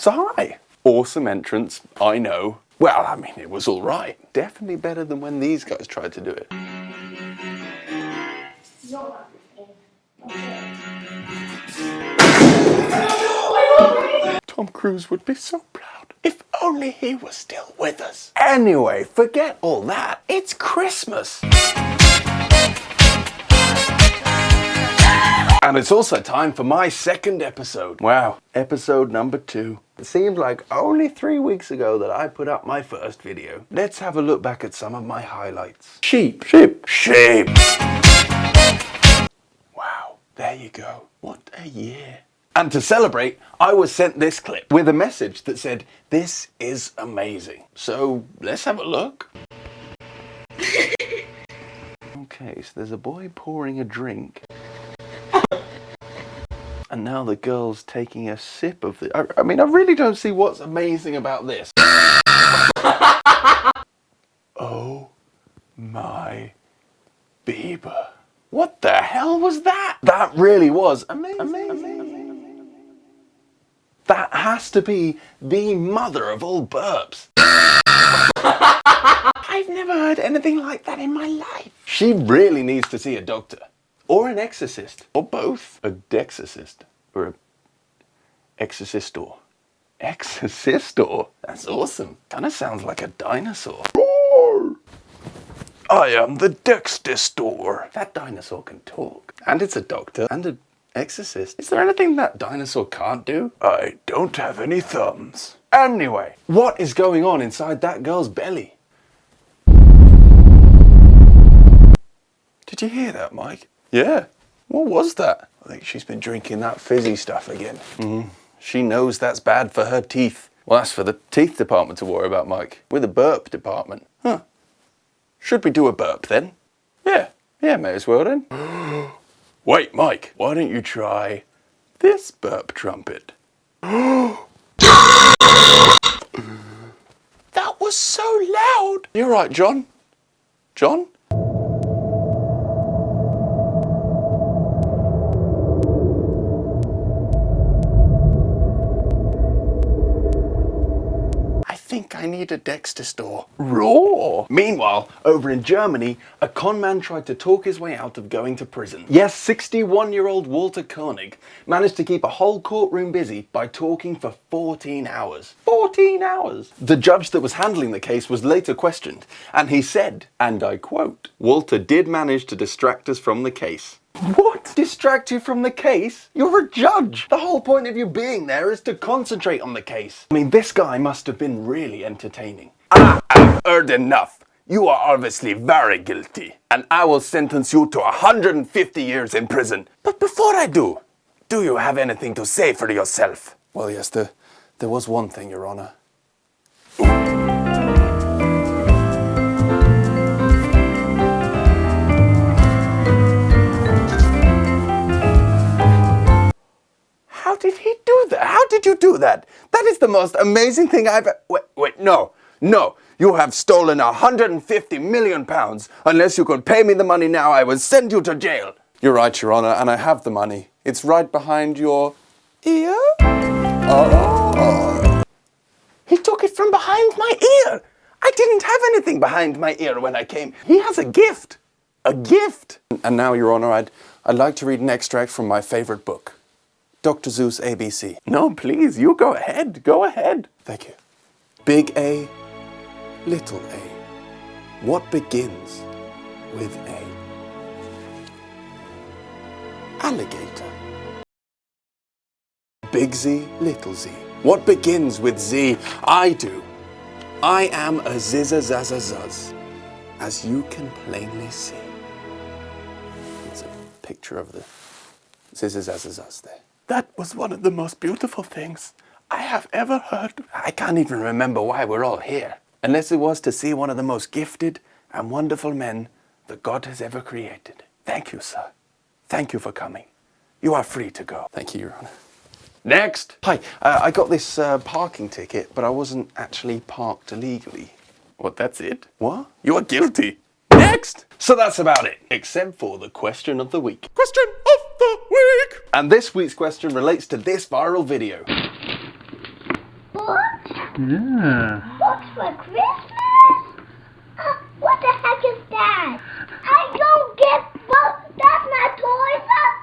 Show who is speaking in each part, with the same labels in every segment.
Speaker 1: So hi. Awesome entrance, I know. Well, I mean, it was all right. Definitely better than when these guys tried to do it. Tom Cruise would be so proud. If only he was still with us. Anyway, forget all that. It's Christmas. And it's also time for my second episode. Wow, episode number 2. It seemed like only 3 weeks ago that I put up my first video. Let's have a look back at some of my highlights. Sheep. Wow, there you go. What a year. And to celebrate, I was sent this clip with a message that said, "This is amazing." So let's have a look. Okay, so there's a boy pouring a drink. And now the girl's taking a sip of the... I mean, I really don't see what's amazing about this. Oh my Bieber. What the hell was that? That really was amazing. That has to be the mother of all burps. I've never heard anything like that in my life. She really needs to see a doctor. Or an exorcist. Or both. A dexorcist. Or a exorcistor. Exorcistor? That's awesome. Kinda sounds like a dinosaur. Roar! I am the Dextistor. That dinosaur can talk. And it's a doctor. And an exorcist. Is there anything that dinosaur can't do? I don't have any thumbs. Anyway, what is going on inside that girl's belly? Did you hear that, Mike? Yeah. What was that? I think she's been drinking that fizzy stuff again. She knows that's bad for her teeth. Well, that's for the teeth department to worry about, Mike. We're the burp department. Huh. Should we do a burp then? Yeah, may as well then. Wait, Mike, why don't you try this burp trumpet? That was so loud. You're right, John. John? I need a Dextistor. Roar! Meanwhile, over in Germany, a con man tried to talk his way out of going to prison. Yes, 61-year-old Walter Koenig managed to keep a whole courtroom busy by talking for 14 hours. 14 hours! The judge that was handling the case was later questioned, and he said, and I quote, "Walter did manage to distract us from the case." What? Distract you from the case? You're a judge! The whole point of you being there is to concentrate on the case. I mean, this guy must have been really entertaining. I have heard enough. You are obviously very guilty, and I will sentence you to 150 years in prison. But before I do you have anything to say for yourself? Well, yes, there was one thing, Your Honor. How did he do that? How did you do that? That is the most amazing thing I've... Wait, no. You have stolen 150 million pounds. Unless you could pay me the money now, I will send you to jail. You're right, Your Honor, and I have the money. It's right behind your ear. Oh. He took it from behind my ear. I didn't have anything behind my ear when I came. He has a gift. A gift. And now, Your Honor, I'd like to read an extract from my favorite book. Dr. Zeus ABC. No, please, you go ahead. Go ahead. Thank you. Big A, little a. What begins with A? Alligator. Big Z, little z. What begins with Z? I do. I am a zizazazazaz, as you can plainly see. It's a picture of the zizazazazaz there. That was one of the most beautiful things I have ever heard. I can't even remember why we're all here. Unless it was to see one of the most gifted and wonderful men that God has ever created. Thank you, sir. Thank you for coming. You are free to go. Thank you, Your Honor. Next. Hi, I got this parking ticket, but I wasn't actually parked illegally. What, that's it? What? You are guilty. Next! So that's about it, except for the question of the week. Question of the week! And this week's question relates to this viral video.
Speaker 2: Yeah.
Speaker 3: Books for Christmas? What the heck is that? I don't get books. That's not toys, that's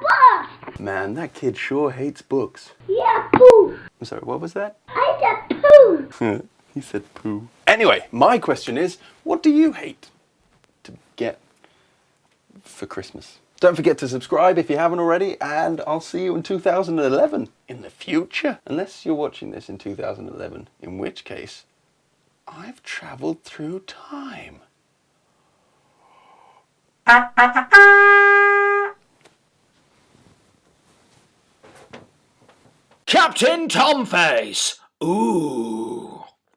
Speaker 3: books.
Speaker 1: Man, that kid sure hates books.
Speaker 3: Yeah, poo.
Speaker 1: I'm sorry, what was that?
Speaker 3: I said poo.
Speaker 1: He said poo. Anyway, my question is, what do you hate to get for Christmas? Don't forget to subscribe if you haven't already, and I'll see you in 2011 in the future. Unless you're watching this in 2011, in which case, I've traveled through time.
Speaker 4: Captain Tomface! Ooh.